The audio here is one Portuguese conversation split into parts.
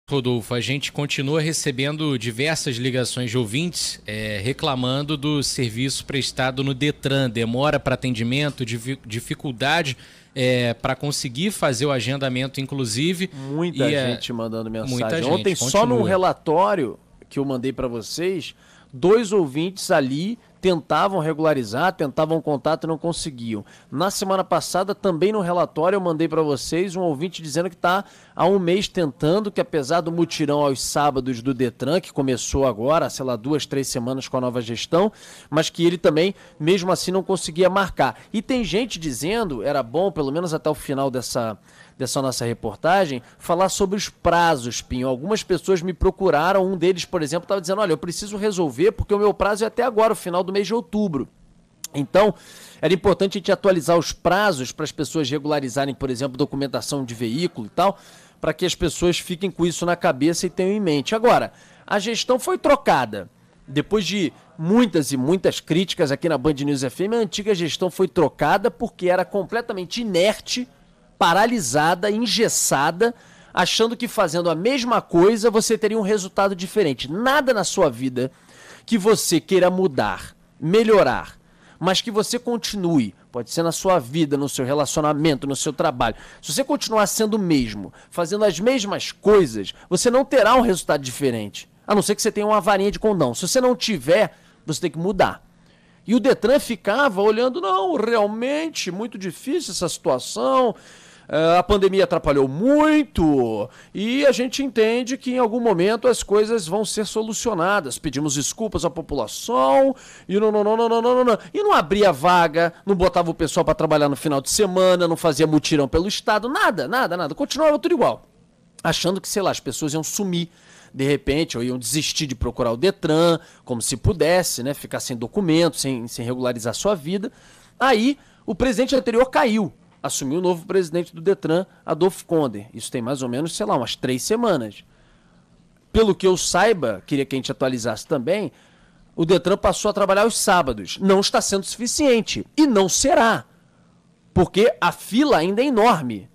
Rodolfo, a gente continua recebendo diversas ligações de ouvintes reclamando do serviço prestado no Detran, demora para atendimento, dificuldade para conseguir fazer o agendamento, inclusive. Muita gente mandando mensagem. Muita gente, Ontem, continua. só num relatório que eu mandei para vocês, 2 ouvintes ali tentavam regularizar, tentavam contato e não conseguiam. Na semana passada, também no relatório, eu mandei para vocês um ouvinte dizendo que está há um mês tentando, que apesar do mutirão aos sábados do Detran, que começou agora, sei lá, 2, 3 semanas com a nova gestão, mas que ele também, mesmo assim, não conseguia marcar. E tem gente dizendo, era bom, pelo menos até o final dessa nossa reportagem, falar sobre os prazos, Pinho. Algumas pessoas me procuraram, um deles, por exemplo, estava dizendo, olha, eu preciso resolver porque o meu prazo é até agora, o final do mês de outubro. Então, era importante a gente atualizar os prazos para as pessoas regularizarem, por exemplo, documentação de veículo e tal, para que as pessoas fiquem com isso na cabeça e tenham em mente. Agora, a gestão foi trocada. Depois de muitas e muitas críticas aqui na Band News FM, a antiga gestão foi trocada porque era completamente inerte, paralisada, engessada, achando que fazendo a mesma coisa você teria um resultado diferente. Nada na sua vida que você queira mudar, melhorar, mas que você continue, pode ser na sua vida, no seu relacionamento, no seu trabalho. Se você continuar sendo o mesmo, fazendo as mesmas coisas, você não terá um resultado diferente. A não ser que você tenha uma varinha de condão. Se você não tiver, você tem que mudar. E o Detran ficava olhando, não, realmente, muito difícil essa situação, a pandemia atrapalhou muito e a gente entende que em algum momento as coisas vão ser solucionadas. Pedimos desculpas à população e não. E não abria vaga, não botava o pessoal para trabalhar no final de semana, não fazia mutirão pelo Estado, nada. Continuava tudo igual. Achando que, sei lá, as pessoas iam sumir de repente, ou iam desistir de procurar o Detran, como se pudesse, né, ficar sem documento, sem regularizar sua vida. Aí, o presidente anterior caiu. Assumiu o novo presidente do Detran, Adolfo Conder. Isso tem mais ou menos, sei lá, umas 3 semanas. Pelo que eu saiba, queria que a gente atualizasse também, o Detran passou a trabalhar aos sábados. Não está sendo suficiente. E não será. Porque a fila ainda é enorme.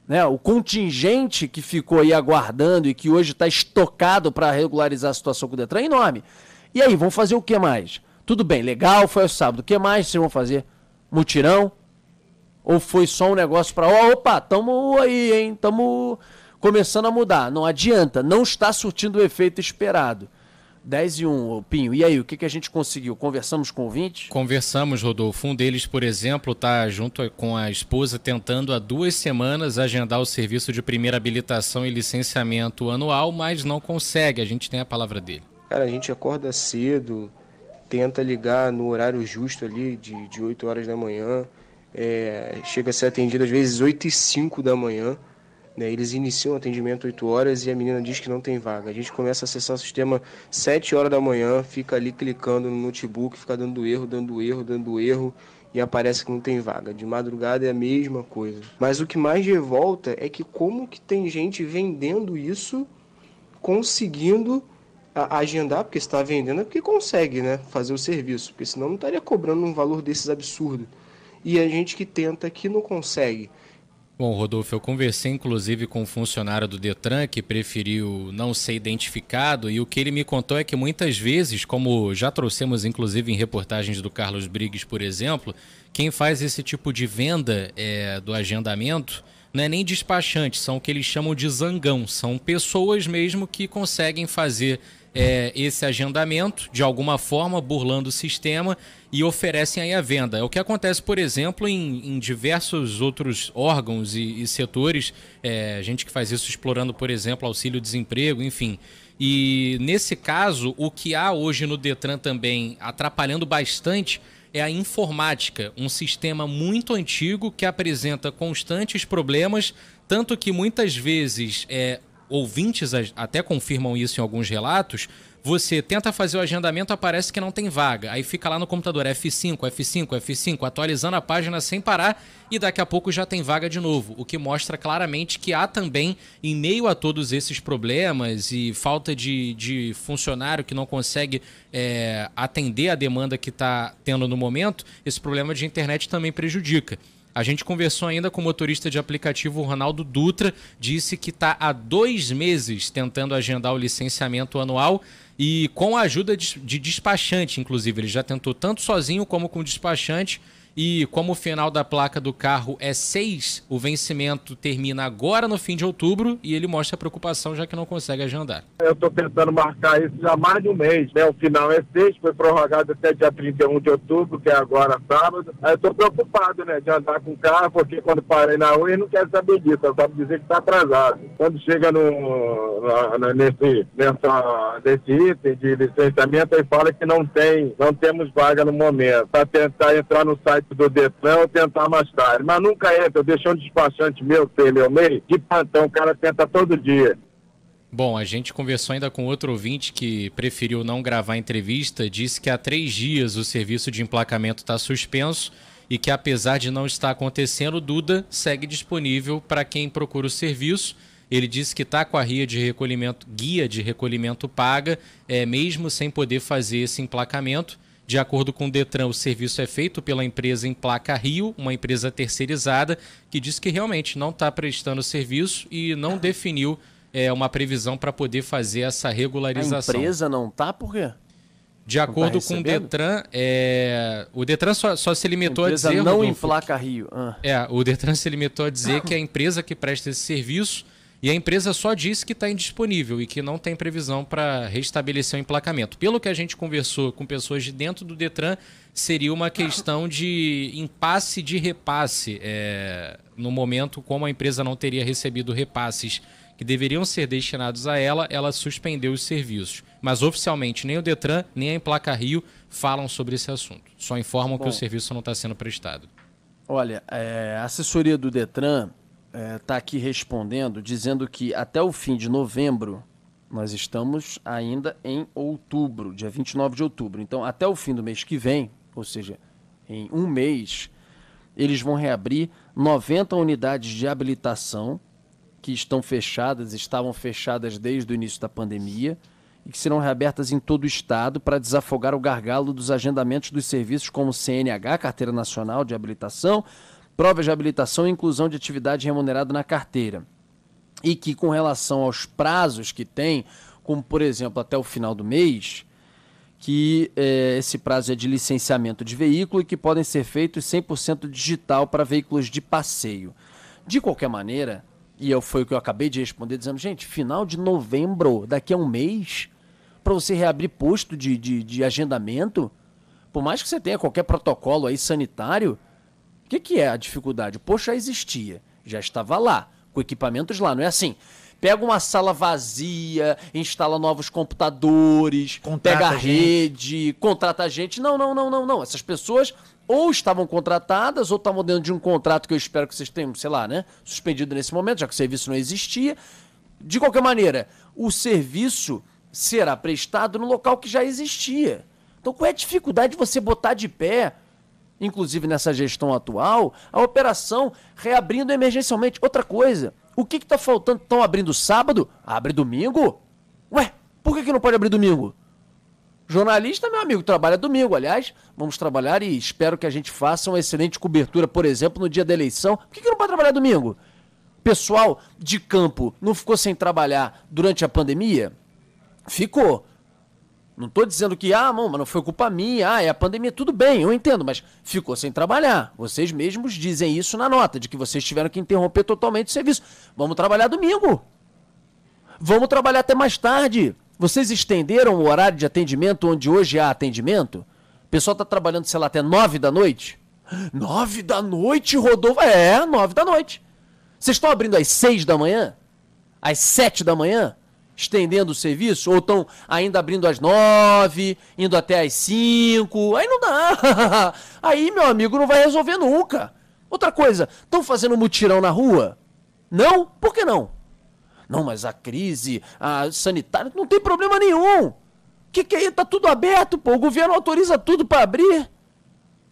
Né? O contingente que ficou aí aguardando e que hoje está estocado para regularizar a situação com o Detran é enorme. E aí, vão fazer o que mais? Tudo bem, legal, foi aos sábados. O que mais vocês vão fazer? Mutirão? Ou foi só um negócio para, opa, tamo aí, hein, tamo começando a mudar. Não adianta, não está surtindo o efeito esperado. 10:01, Pinho. E aí, o que a gente conseguiu? Conversamos com ouvintes? Conversamos, Rodolfo. Um deles, por exemplo, está junto com a esposa tentando há 2 semanas agendar o serviço de primeira habilitação e licenciamento anual, mas não consegue. A gente tem a palavra dele. Cara, a gente acorda cedo, tenta ligar no horário justo ali, de 8 horas da manhã. Chega a ser atendido às vezes 8:05 da manhã, né? Eles iniciam o atendimento 8 horas e a menina diz que não tem vaga. A gente começa a acessar o sistema 7 horas da manhã, fica ali clicando no notebook, fica dando erro e aparece que não tem vaga. De madrugada é a mesma coisa. Mas o que mais revolta é que como que tem gente vendendo isso, conseguindo agendar, porque se está vendendo é porque consegue, né, fazer o serviço, porque senão não estaria cobrando um valor desses absurdo. E a gente que tenta, que não consegue. Bom, Rodolfo, eu conversei inclusive com um funcionário do Detran que preferiu não ser identificado e o que ele me contou é que muitas vezes, como já trouxemos inclusive em reportagens do Carlos Briggs, por exemplo, quem faz esse tipo de venda do agendamento não é nem despachante, são o que eles chamam de zangão, são pessoas mesmo que conseguem fazer esse agendamento de alguma forma, burlando o sistema e oferecem aí a venda. É o que acontece, por exemplo, em diversos outros órgãos e setores, gente que faz isso explorando, por exemplo, auxílio-desemprego, enfim. E nesse caso, o que há hoje no Detran também atrapalhando bastante é a informática, um sistema muito antigo que apresenta constantes problemas, tanto que muitas vezes ouvintes até confirmam isso em alguns relatos, você tenta fazer o agendamento, aparece que não tem vaga, aí fica lá no computador F5, atualizando a página sem parar e daqui a pouco já tem vaga de novo, o que mostra claramente que há também, em meio a todos esses problemas e falta de funcionário que não consegue atender a demanda que está tendo no momento, esse problema de internet também prejudica. A gente conversou ainda com o motorista de aplicativo Ronaldo Dutra, disse que está há 2 meses tentando agendar o licenciamento anual e com a ajuda de despachante, inclusive. Ele já tentou tanto sozinho como com despachante. E como o final da placa do carro é 6, o vencimento termina agora no fim de outubro e ele mostra a preocupação já que não consegue agendar. Eu estou tentando marcar isso já há mais de um mês, né? O final é 6, foi prorrogado até dia 31 de outubro, que é agora sábado. Aí eu estou preocupado, né, de andar com o carro, porque quando parei na rua ele não quer saber disso, só sabe dizer que está atrasado. Quando chega nesse item de licenciamento, ele fala que não temos vaga no momento, para tentar entrar no site do Detran ou tentar mais tarde, mas nunca entra. Eu deixei um despachante meu, meu meio, de plantão, o cara tenta todo dia. Bom, a gente conversou ainda com outro ouvinte que preferiu não gravar a entrevista, disse que há 3 dias o serviço de emplacamento está suspenso e que apesar de não estar acontecendo, o Duda segue disponível para quem procura o serviço. Ele disse que está com a guia de recolhimento paga, mesmo sem poder fazer esse emplacamento. De acordo com o Detran, o serviço é feito pela empresa Emplaca Rio, uma empresa terceirizada, que diz que realmente não está prestando serviço e não definiu uma previsão para poder fazer essa regularização. A empresa não está por quê? De acordo com o Detran, o Detran só se limitou a dizer... não Emplaca Rio. O Detran se limitou a dizer que é a empresa que presta esse serviço. E a empresa só disse que está indisponível e que não tem previsão para restabelecer o emplacamento. Pelo que a gente conversou com pessoas de dentro do Detran, seria uma questão de impasse de repasse. No momento, como a empresa não teria recebido repasses que deveriam ser destinados a ela, ela suspendeu os serviços. Mas oficialmente nem o Detran nem a Emplaca Rio falam sobre esse assunto. Só informam que o serviço não está sendo prestado. Olha, a assessoria do Detran... está aqui respondendo, dizendo que até o fim de novembro, nós estamos ainda em outubro, dia 29 de outubro. Então, até o fim do mês que vem, ou seja, em um mês, eles vão reabrir 90 unidades de habilitação que estavam fechadas desde o início da pandemia e que serão reabertas em todo o estado para desafogar o gargalo dos agendamentos dos serviços como CNH, Carteira Nacional de Habilitação, provas de habilitação e inclusão de atividade remunerada na carteira. E que, com relação aos prazos que tem, como, por exemplo, até o final do mês, que esse prazo é de licenciamento de veículo e que podem ser feitos 100% digital para veículos de passeio. De qualquer maneira, foi o que eu acabei de responder, dizendo, gente, final de novembro, daqui a um mês, para você reabrir posto de agendamento, por mais que você tenha qualquer protocolo aí sanitário, o que é a dificuldade? O posto já existia, já estava lá, com equipamentos lá, não é assim? Pega uma sala vazia, instala novos computadores, pega a rede, contrata gente. Não. Essas pessoas ou estavam contratadas ou estavam dentro de um contrato que eu espero que vocês tenham, sei lá, né? Suspendido nesse momento, já que o serviço não existia. De qualquer maneira, o serviço será prestado no local que já existia. Então, qual é a dificuldade de você botar de pé, inclusive nessa gestão atual, a operação reabrindo emergencialmente? Outra coisa, o que está faltando? Estão abrindo sábado? Abre domingo? Ué, por que não pode abrir domingo? Jornalista, meu amigo, trabalha domingo. Aliás, vamos trabalhar e espero que a gente faça uma excelente cobertura, por exemplo, no dia da eleição. Por que não pode trabalhar domingo? Pessoal de campo não ficou sem trabalhar durante a pandemia? Ficou. Não estou dizendo que, mas não foi culpa minha, é a pandemia, tudo bem, eu entendo, mas ficou sem trabalhar. Vocês mesmos dizem isso na nota, de que vocês tiveram que interromper totalmente o serviço. Vamos trabalhar domingo. Vamos trabalhar até mais tarde. Vocês estenderam o horário de atendimento onde hoje há atendimento? O pessoal está trabalhando, sei lá, até 9 da noite? 9 da noite, Rodolfo? 9 da noite. Vocês estão abrindo às 6 da manhã? Às 7 da manhã? Estendendo o serviço? Ou estão ainda abrindo às 9, indo até às 5? Aí não dá. Aí, meu amigo, não vai resolver nunca. Outra coisa, estão fazendo mutirão na rua? Não? Por que não? Não, mas a crise sanitária não tem problema nenhum. O que é isso? Tá tudo aberto, pô. O governo autoriza tudo para abrir.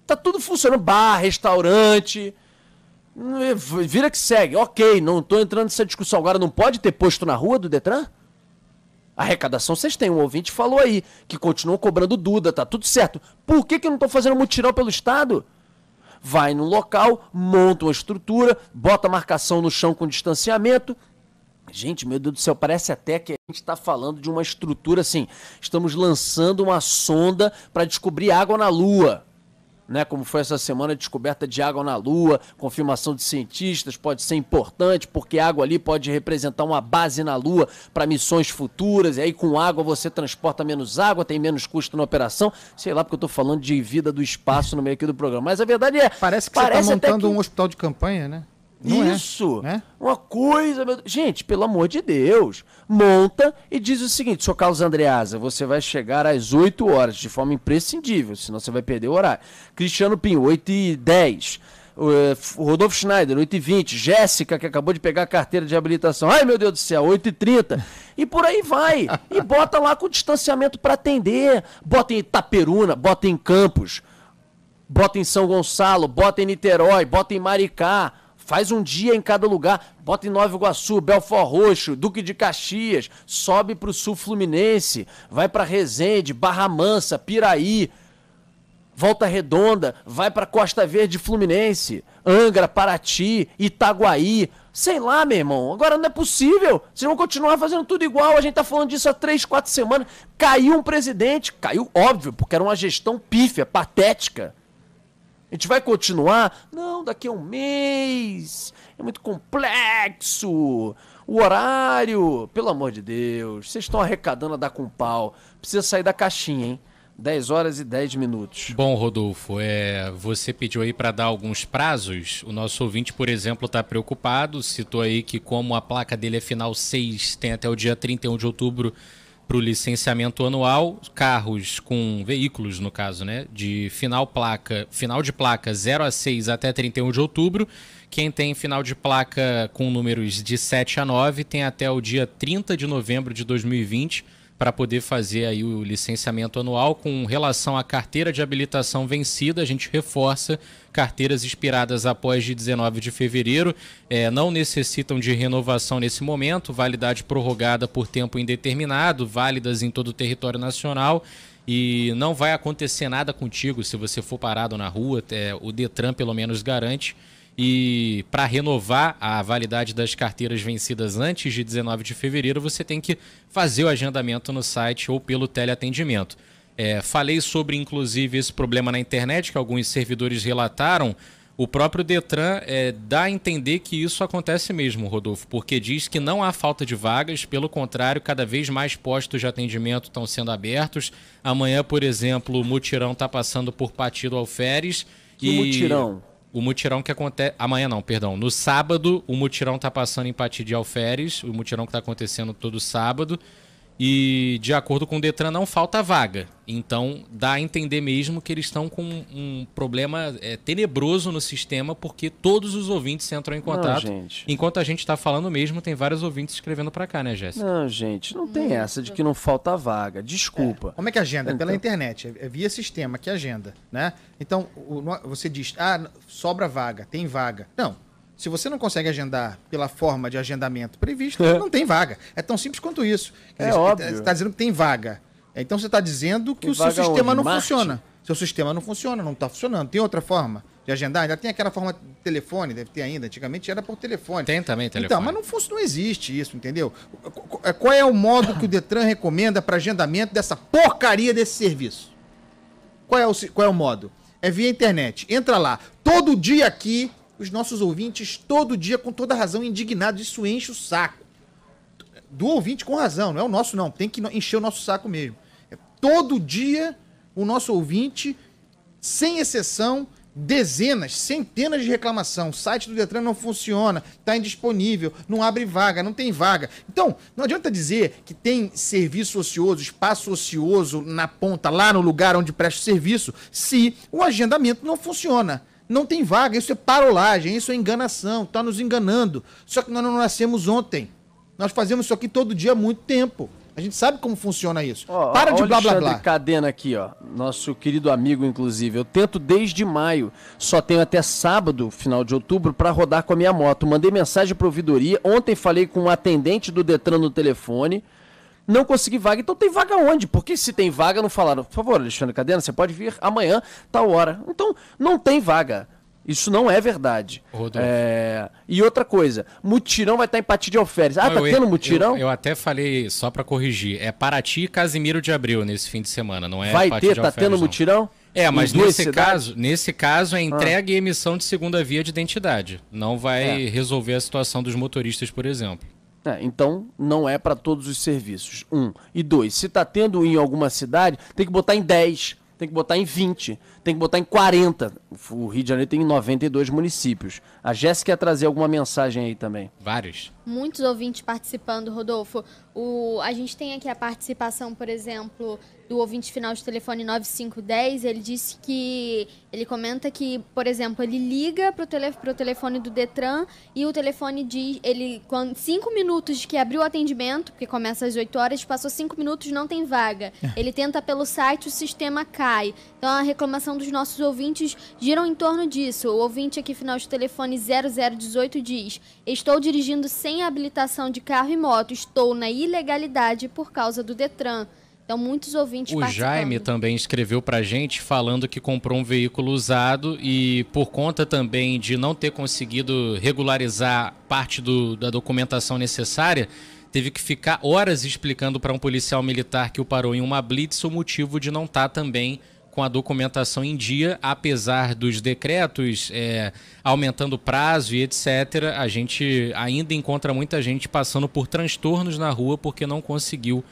Tá tudo funcionando. Bar, restaurante. Vira que segue. Ok, não tô entrando nessa discussão. Agora não pode ter posto na rua do Detran? A arrecadação vocês têm. Um ouvinte falou aí que continuam cobrando Duda, tá tudo certo. Por que não estão fazendo mutirão pelo Estado? vai no local, monta uma estrutura, bota a marcação no chão com distanciamento. Gente, meu Deus do céu, parece até que a gente está falando de uma estrutura assim, estamos lançando uma sonda para descobrir água na Lua. Né, como foi essa semana, a descoberta de água na Lua, confirmação de cientistas, pode ser importante, porque a água ali pode representar uma base na Lua para missões futuras, e aí com água você transporta menos água, tem menos custo na operação, sei lá, porque eu estou falando de vida do espaço no meio aqui do programa, mas a verdade é... Parece que você está montando um hospital de campanha, né? Não isso, né? Uma coisa, meu... Gente, pelo amor de Deus, monta e diz o seguinte, senhor Carlos Andreasa, você vai chegar às 8 horas, de forma imprescindível, senão você vai perder o horário. Cristiano Pinho, 8h10, Rodolfo Schneider, 8h20, Jéssica, que acabou de pegar a carteira de habilitação, ai meu Deus do céu, 8h30, e por aí vai, e bota lá com distanciamento para atender, bota em Itaperuna, bota em Campos, bota em São Gonçalo, bota em Niterói, bota em Maricá, faz um dia em cada lugar, bota em Nova Iguaçu, Belford Roxo, Duque de Caxias, sobe para o Sul Fluminense, vai para Resende, Barra Mansa, Piraí, Volta Redonda, vai para Costa Verde Fluminense, Angra, Paraty, Itaguaí, sei lá, meu irmão, agora não é possível, vocês vão continuar fazendo tudo igual, a gente tá falando disso há 3, 4 semanas, caiu um presidente, caiu óbvio, porque era uma gestão pífia, patética. A gente vai continuar? Não, daqui a um mês. É muito complexo. O horário, pelo amor de Deus. Vocês estão arrecadando a dar com pau. Precisa sair da caixinha, hein? 10 horas e 10 minutos. Bom, Rodolfo, você pediu aí para dar alguns prazos. O nosso ouvinte, por exemplo, está preocupado. Citou aí que como a placa dele é final 6, tem até o dia 31 de outubro para o licenciamento anual, carros com veículos, no caso, né, de final de placa 0 a 6 até 31 de outubro. Quem tem final de placa com números de 7 a 9 tem até o dia 30 de novembro de 2020 para poder fazer aí o licenciamento anual. Com relação à carteira de habilitação vencida, a gente reforça carteiras expiradas após de 19 de fevereiro, não necessitam de renovação nesse momento, validade prorrogada por tempo indeterminado, válidas em todo o território nacional, e não vai acontecer nada contigo se você for parado na rua, o Detran pelo menos garante. E para renovar a validade das carteiras vencidas antes de 19 de fevereiro, você tem que fazer o agendamento no site ou pelo teleatendimento. Falei sobre, inclusive, esse problema na internet que alguns servidores relataram. O próprio Detran dá a entender que isso acontece mesmo, Rodolfo, porque diz que não há falta de vagas, pelo contrário, cada vez mais postos de atendimento estão sendo abertos. Amanhã, por exemplo, o mutirão está passando por Pati do Alferes. Que mutirão? O mutirão que acontece... Amanhã não, perdão. No sábado, o mutirão está passando em Pati de Alferes, o mutirão que está acontecendo todo sábado. E, de acordo com o Detran, não falta vaga. Então, dá a entender mesmo que eles estão com um problema tenebroso no sistema, porque todos os ouvintes entram em contato. Não, gente. Enquanto a gente está falando mesmo, tem vários ouvintes escrevendo para cá, né, Jéssica? Não, gente, não tem essa de que não falta vaga. Desculpa. Como é que agenda? Pela internet. É via sistema que agenda, né? Então, você diz, sobra vaga, tem vaga. Não. Se você não consegue agendar pela forma de agendamento previsto, não tem vaga. É tão simples quanto isso. Quer dizer, óbvio. Você está dizendo que tem vaga. Então você está dizendo que o seu sistema não funciona. Seu sistema não funciona, não está funcionando. Tem outra forma de agendar? Ainda tem aquela forma de telefone, deve ter ainda. Antigamente era por telefone. Tem também telefone. Então, mas não existe isso, entendeu? Qual é o modo que o Detran recomenda para agendamento dessa porcaria desse serviço? Qual é o modo? É via internet. Entra lá. Todo dia aqui... Os nossos ouvintes, todo dia, com toda razão, indignados. Isso enche o saco. Do ouvinte com razão, não é o nosso não. Tem que encher o nosso saco mesmo. Todo dia, o nosso ouvinte, sem exceção, dezenas, centenas de reclamação. O site do Detran não funciona, está indisponível, não abre vaga, não tem vaga. Então, não adianta dizer que tem serviço ocioso, espaço ocioso na ponta, lá no lugar onde presta o serviço, se o agendamento não funciona. Não tem vaga, isso é parolagem, isso é enganação, está nos enganando. Só que nós não nascemos ontem. Nós fazemos isso aqui todo dia há muito tempo. A gente sabe como funciona isso. Para de blá, blá, blá. Cadena aqui, ó. Nosso querido amigo, inclusive. Eu tento desde maio. Só tenho até sábado, final de outubro, para rodar com a minha moto. Mandei mensagem para a ouvidoria. Ontem falei com um atendente do Detran no telefone. Não consegui vaga. Então tem vaga onde? Porque se tem vaga, não falaram. Por favor, Alexandre Cadena, você pode vir amanhã, tal hora. Então, não tem vaga. Isso não é verdade. Rodolfo. E outra coisa, mutirão vai estar em Pati de Alferes. Ah, tá tendo mutirão? Eu até falei, só pra corrigir, é Paraty e Casimiro de Abril nesse fim de semana, não é Vai Pati ter, de tá Alferes, tendo não. mutirão? Mas Em duas cidades? nesse caso é entrega e emissão de segunda via de identidade. Não vai resolver a situação dos motoristas, por exemplo. Então, não é para todos os serviços. 1. E 2, se tá tendo em alguma cidade, tem que botar em 10, tem que botar em 20, tem que botar em 40. O Rio de Janeiro tem 92 municípios. A Jéssica quer trazer alguma mensagem aí também. Vários. Muitos ouvintes participando, Rodolfo. A gente tem aqui a participação, por exemplo, do ouvinte final de telefone 9510. Ele disse que... Ele comenta que, por exemplo, ele liga pro telefone do Detran e o telefone diz... 5 minutos de que abriu o atendimento, porque começa às 8 horas, passou 5 minutos, não tem vaga. Ele tenta pelo site, o sistema cai. Então, a reclamação dos nossos ouvintes giram em torno disso. O ouvinte aqui, final de telefone 0018, diz: estou dirigindo sem habilitação de carro e moto. Estou na ilegalidade por causa do Detran. Então, muitos ouvintes participando. O Jaime também escreveu pra gente falando que comprou um veículo usado e por conta também de não ter conseguido regularizar parte da documentação necessária, teve que ficar horas explicando para um policial militar que o parou em uma blitz o motivo de não estar também com a documentação em dia, apesar dos decretos aumentando o prazo e etc. A gente ainda encontra muita gente passando por transtornos na rua porque não conseguiu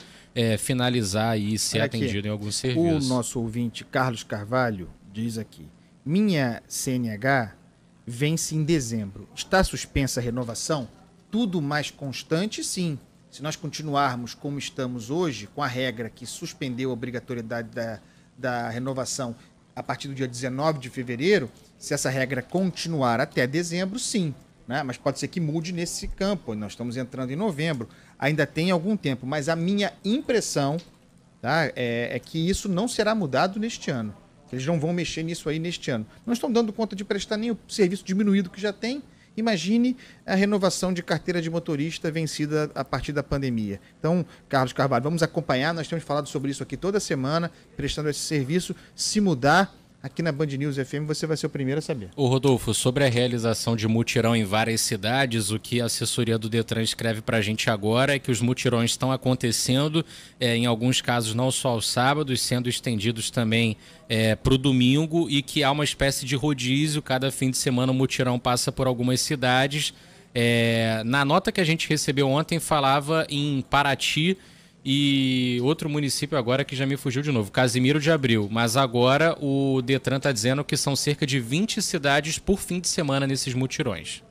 finalizar e ser atendido em algum serviço. O nosso ouvinte Carlos Carvalho diz aqui: minha CNH vence em dezembro. Está suspensa a renovação? Tudo mais constante, sim. Se nós continuarmos como estamos hoje, com a regra que suspendeu a obrigatoriedade da renovação a partir do dia 19 de fevereiro, se essa regra continuar até dezembro, sim. Né? Mas pode ser que mude nesse campo. Nós estamos entrando em novembro. Ainda tem algum tempo. Mas a minha impressão, tá, é que isso não será mudado neste ano. Eles não vão mexer nisso aí neste ano. Não estão dando conta de prestar nem o serviço diminuído que já tem. Imagine a renovação de carteira de motorista vencida a partir da pandemia. Então, Carlos Carvalho, vamos acompanhar. Nós temos falado sobre isso aqui toda semana, prestando esse serviço. Se mudar, aqui na Band News FM, você vai ser o primeiro a saber. Ô Rodolfo, sobre a realização de mutirão em várias cidades, o que a assessoria do Detran escreve pra gente agora é que os mutirões estão acontecendo, em alguns casos não só aos sábados, sendo estendidos também pro domingo, e que há uma espécie de rodízio, cada fim de semana o mutirão passa por algumas cidades. Na nota que a gente recebeu ontem falava em Paraty e outro município agora que já me fugiu de novo, Casimiro de Abril. Mas agora o Detran está dizendo que são cerca de 20 cidades por fim de semana nesses mutirões.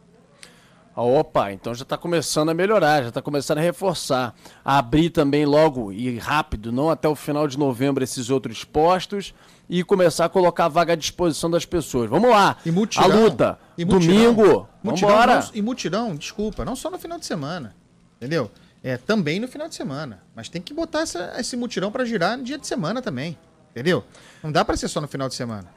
Opa, então já está começando a melhorar, já está começando a reforçar. A abrir também logo e rápido, não até o final de novembro, esses outros postos e começar a colocar a vaga à disposição das pessoas. Vamos lá, e mutirão, a luta, domingo, vamos embora. E mutirão, desculpa, não só no final de semana, entendeu? Também no final de semana. Mas tem que botar esse mutirão para girar no dia de semana também. Entendeu? Não dá para ser só no final de semana.